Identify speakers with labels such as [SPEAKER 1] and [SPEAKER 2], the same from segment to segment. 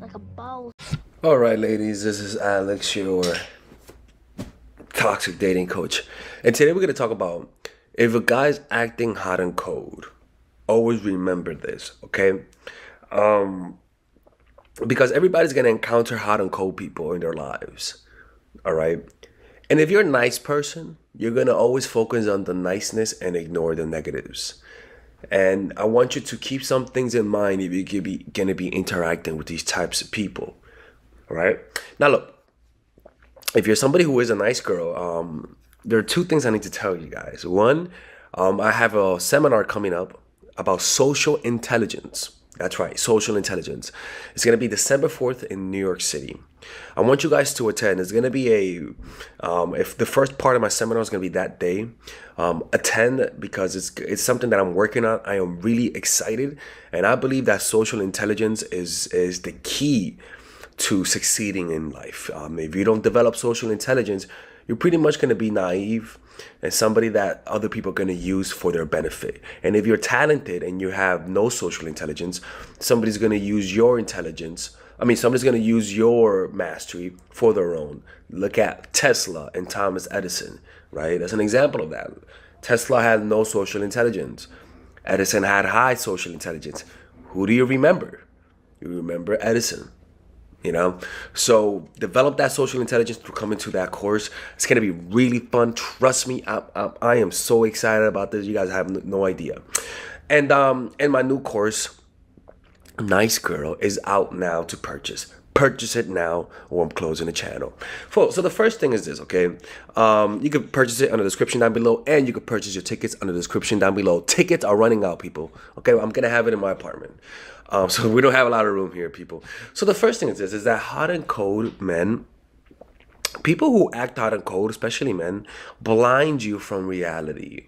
[SPEAKER 1] like a boss.
[SPEAKER 2] All right, ladies, this is Alex, your toxic dating coach. And today we're going to talk about if a guy's acting hot and cold, always remember this, okay? Because everybody's going to encounter hot and cold people in their lives, all right? And if you're a nice person, you're going to always focus on the niceness and ignore the negatives. And I want you to keep some things in mind if you're going to be interacting with these types of people. All right. Now, look, if you're somebody who is a nice girl, there are two things I need to tell you guys. One, I have a seminar coming up about social intelligence. That's right, social intelligence. It's going to be December 4th in New York City. I want you guys to attend. It's going to be if the first part of my seminar is going to be that day, attend because it's something that I'm working on. I am really excited. And I believe that social intelligence is the key to succeeding in life. If you don't develop social intelligence, you're pretty much going to be naive and somebody that other people are going to use for their benefit. And if you're talented and you have no social intelligence, somebody's going to use your intelligence. Somebody's going to use your mastery for their own. Look at Tesla and Thomas Edison, right? That's an example of that. Tesla had no social intelligence. Edison had high social intelligence. Who do you remember? You remember Edison. So develop that social intelligence through coming to that course. It's going to be really fun. Trust me, I am so excited about this. You guys have no idea. And my new course, Nice Girl, is out now to purchase. Purchase it now or I'm closing the channel. So the first thing is this, okay? You can purchase it under the description down below, and you can purchase your tickets under the description down below. Tickets are running out, people. Okay, I'm going to have it in my apartment. So we don't have a lot of room here, people. So the first thing is this, is that hot and cold men, people who act hot and cold, especially men, blind you from reality.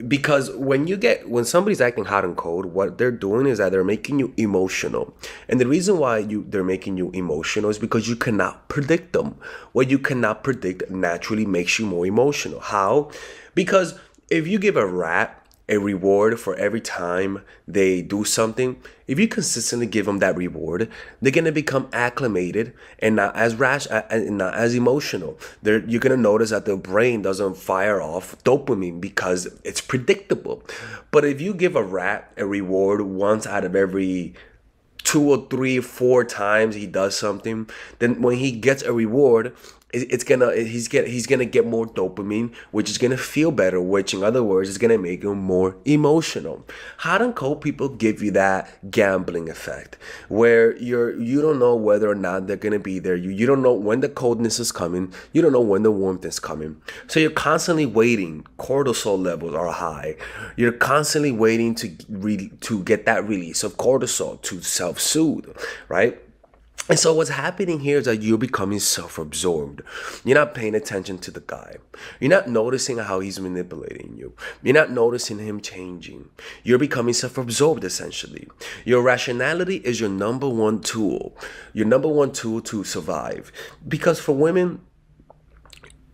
[SPEAKER 2] Because when somebody's acting hot and cold, what they're doing is that they're making you emotional. And the reason why they're making you emotional is because you cannot predict them. What you cannot predict naturally makes you more emotional. How? Because if you give a rat a reward for every time they do something, if you consistently give them that reward, they're going to become acclimated and not as rash and not as emotional. You're going to notice that the brain doesn't fire off dopamine because it's predictable. But if you give a rat a reward once out of every 2 or 3 or 4 times he does something, then when he gets a reward, he's gonna get more dopamine, which is gonna feel better, which in other words is gonna make him more emotional. Hot and cold people give you that gambling effect where you don't know whether or not they're gonna be there. You don't know when the coldness is coming. You don't know when the warmth is coming. So you're constantly waiting. Cortisol levels are high. You're constantly waiting to get that release of cortisol to self-soothe, right? And so what's happening here is that you're becoming self-absorbed. You're not paying attention to the guy. You're not noticing how he's manipulating you. You're not noticing him changing. You're becoming self-absorbed, essentially. Your rationality is your number one tool. Your number one tool to survive. Because for women,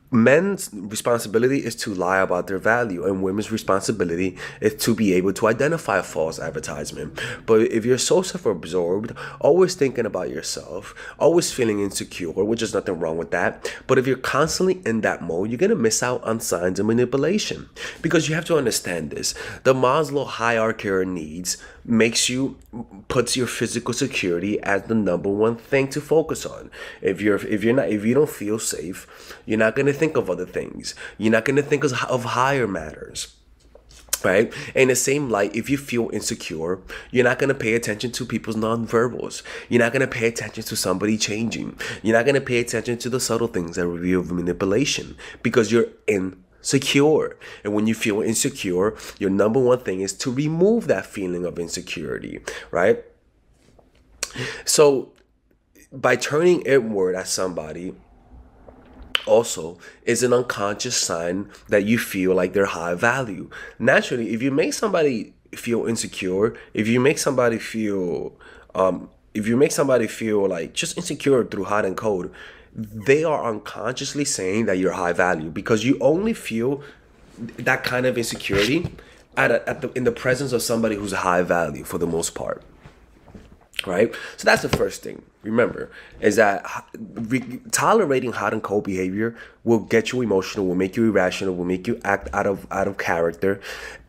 [SPEAKER 2] men's responsibility is to lie about their value, and women's responsibility is to be able to identify a false advertisement. But if you're so self-absorbed, always thinking about yourself, always feeling insecure, which is nothing wrong with that, but if you're constantly in that mode, you're going to miss out on signs of manipulation. Because you have to understand this. The Maslow hierarchy of needs puts your physical security as the number one thing to focus on. If you don't feel safe, you're not going to think of other things. You're not going to think of higher matters, right? In the same light, if you feel insecure, you're not going to pay attention to people's nonverbals. You're not going to pay attention to somebody changing. You're not going to pay attention to the subtle things that reveal manipulation because you're insecure. And when you feel insecure, your number one thing is to remove that feeling of insecurity, right? So by turning inward at somebody also is an unconscious sign that you feel like they're high value. Naturally, if you make somebody feel insecure, if you make somebody feel like just insecure through hot and cold, they are unconsciously saying that you're high value because you only feel that kind of insecurity in the presence of somebody who's high value for the most part. right? So that's the first thing. Remember, is that tolerating hot and cold behavior will get you emotional, will make you irrational, will make you act out of character,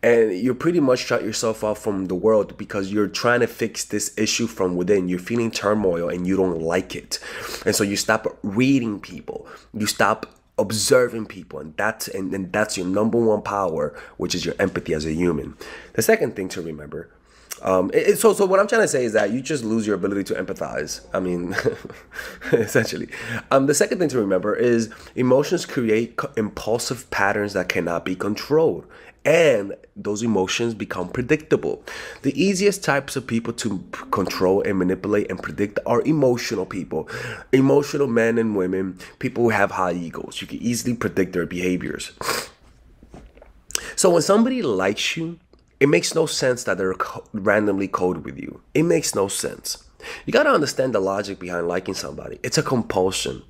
[SPEAKER 2] and you pretty much shut yourself off from the world because you're trying to fix this issue from within. You're feeling turmoil and you don't like it, and so you stop reading people, you stop observing people, and that's your number one power, which is your empathy as a human. The second thing to remember. So what I'm trying to say is that you just lose your ability to empathize. I mean, essentially. The second thing to remember is emotions create impulsive patterns that cannot be controlled. And those emotions become predictable. The easiest types of people to control and manipulate and predict are emotional people. Emotional men and women, people who have high egos. You can easily predict their behaviors. So when somebody likes you, it makes no sense that they're randomly cold with you. It makes no sense. You gotta understand the logic behind liking somebody. It's a compulsion.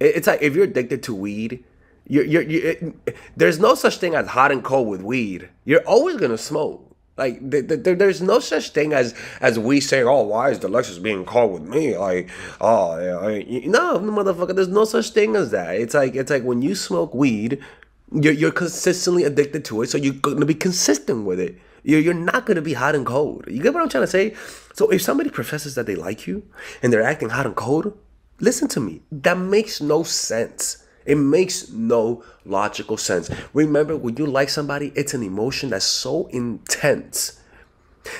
[SPEAKER 2] It's like if you're addicted to weed, there's no such thing as hot and cold with weed. You're always gonna smoke. Like there's no such thing as we say, oh, why is Delexus being cold with me? Like, oh, yeah, no, motherfucker. There's no such thing as that. It's like when you smoke weed. You're consistently addicted to it, so you're going to be consistent with it. You're not going to be hot and cold. You get what I'm trying to say? So if somebody professes that they like you and they're acting hot and cold, listen to me. That makes no sense. It makes no logical sense. Remember, when you like somebody, it's an emotion that's so intense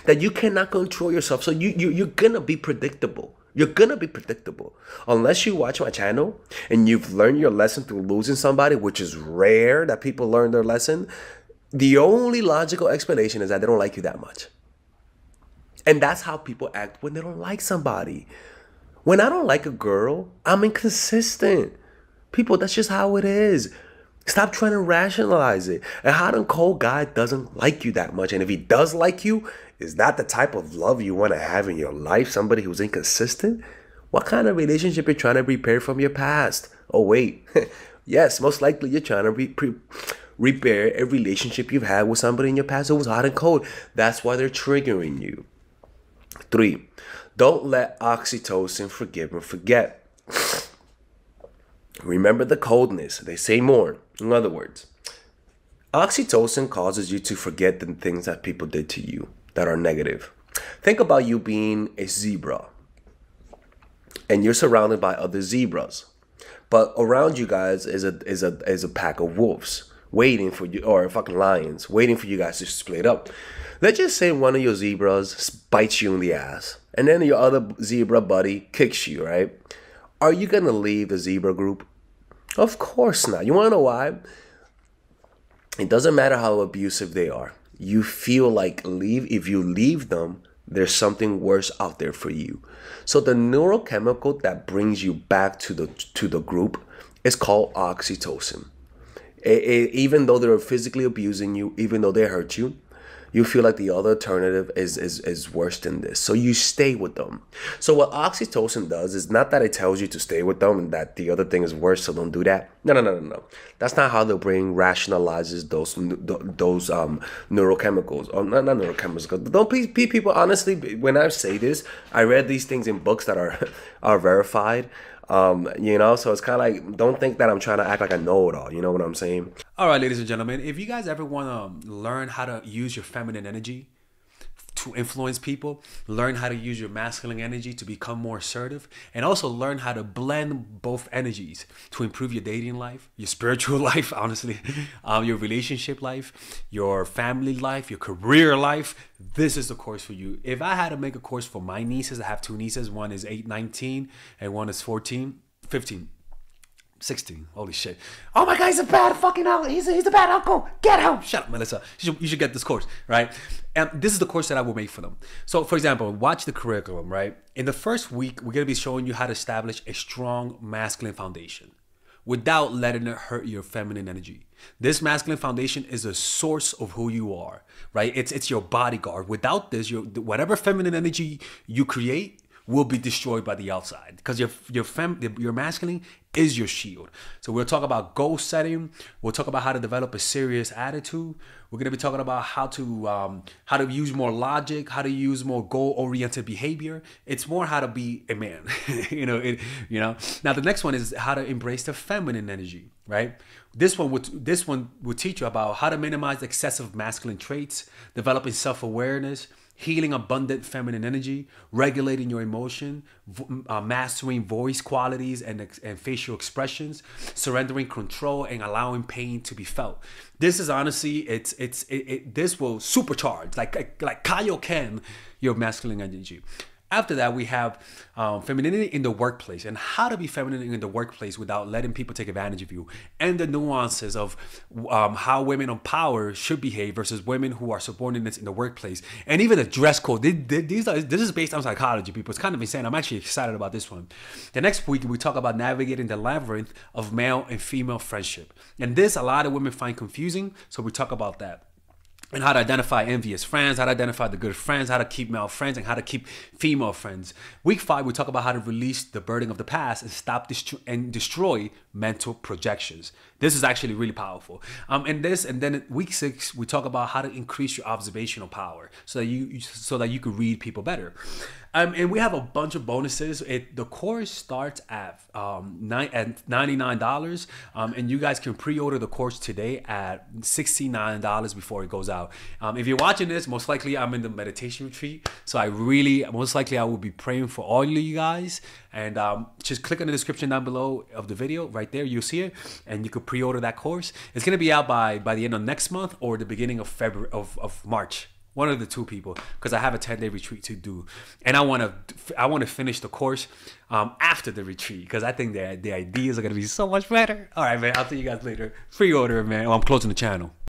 [SPEAKER 2] that you cannot control yourself. So you're going to be predictable. You're gonna be predictable. Unless you watch my channel and you've learned your lesson through losing somebody, which is rare that people learn their lesson, the only logical explanation is that they don't like you that much. And that's how people act when they don't like somebody. When I don't like a girl, I'm inconsistent. People, that's just how it is. Stop trying to rationalize it. A hot and cold guy doesn't like you that much. And if he does like you, is that the type of love you want to have in your life? Somebody who's inconsistent? What kind of relationship you're trying to repair from your past? Oh, wait. Yes, most likely you're trying to repair a relationship you've had with somebody in your past who was hot and cold. That's why they're triggering you. 3, don't let oxytocin forgive and forget. Remember the coldness. They say more. In other words, oxytocin causes you to forget the things that people did to you that are negative. Think about you being a zebra and you're surrounded by other zebras, but around you guys is a pack of wolves waiting for you, or fucking lions waiting for you guys to split up. Let's just say one of your zebras bites you in the ass and then your other zebra buddy kicks you, right? Are you gonna leave the zebra group? Of course not. You wanna know why? It doesn't matter how abusive they are. You feel like if you leave them, there's something worse out there for you. So the neurochemical that brings you back to the group is called oxytocin. Even though they're physically abusing you, even though they hurt you, you feel like the other alternative is worse than this. So you stay with them. So what oxytocin does is not that it tells you to stay with them and that the other thing is worse, so don't do that. No. That's not how the brain rationalizes those neurochemicals. Or not neurochemicals. Don't please people, honestly, when I say this, I read these things in books that are verified. So it's kind of like, don't think that I'm trying to act like I know it all. You know what I'm saying?
[SPEAKER 1] All right, ladies and gentlemen, if you guys ever want to learn how to use your feminine energy to influence people, learn how to use your masculine energy to become more assertive, and also learn how to blend both energies to improve your dating life, your spiritual life, honestly, your relationship life, your family life, your career life, this is the course for you. If I had to make a course for my nieces, I have 2 nieces. One is 19 and one is 15. 16. Holy shit. Oh my God, he's a bad fucking uncle. He's a bad uncle. Get him. Shut up, Melissa. You should get this course, right? And this is the course that I will make for them. So, for example, watch the curriculum, right? In the first week, we're going to be showing you how to establish a strong masculine foundation without letting it hurt your feminine energy. This masculine foundation is a source of who you are, right? It's your bodyguard. Without this, whatever feminine energy you create will be destroyed by the outside, because your masculine is your shield. So we'll talk about goal setting. We'll talk about how to develop a serious attitude. We're gonna be talking about how to use more logic, how to use more goal-oriented behavior. It's more how to be a man. Now the next one is how to embrace the feminine energy, right? This one would teach you about how to minimize excessive masculine traits, developing self-awareness, healing abundant feminine energy, regulating your emotion, mastering voice qualities and facial expressions, surrendering control, and allowing pain to be felt. This is honestly, this will supercharge, like Kaioken, your masculine energy. After that, we have femininity in the workplace and how to be feminine in the workplace without letting people take advantage of you, and the nuances of how women of power should behave versus women who are subordinates in the workplace, and even the dress code. This is based on psychology, people. It's kind of insane. I'm actually excited about this one. The next week, we talk about navigating the labyrinth of male and female friendship. And this, a lot of women find confusing, so we talk about that. And how to identify envious friends, how to identify the good friends, how to keep male friends, and how to keep female friends. Week 5, we talk about how to release the burden of the past and stop and destroy mental projections. This is actually really powerful. And then week 6, we talk about how to increase your observational power so that you can read people better. And we have a bunch of bonuses. The course starts at $99, and you guys can pre-order the course today at $69 before it goes out. If you're watching this, most likely I'm in the meditation retreat, so most likely I will be praying for all of you guys. And just click on the description down below of the video. Right there, you'll see it, and you can pre-order that course. It's gonna be out by the end of next month or the beginning of February of March. One of the two, people, because I have a 10-day retreat to do, and I want to finish the course after the retreat, because I think the ideas are gonna be so much better. All right, man. I'll see you guys later. Pre-order, man. I'm closing the channel.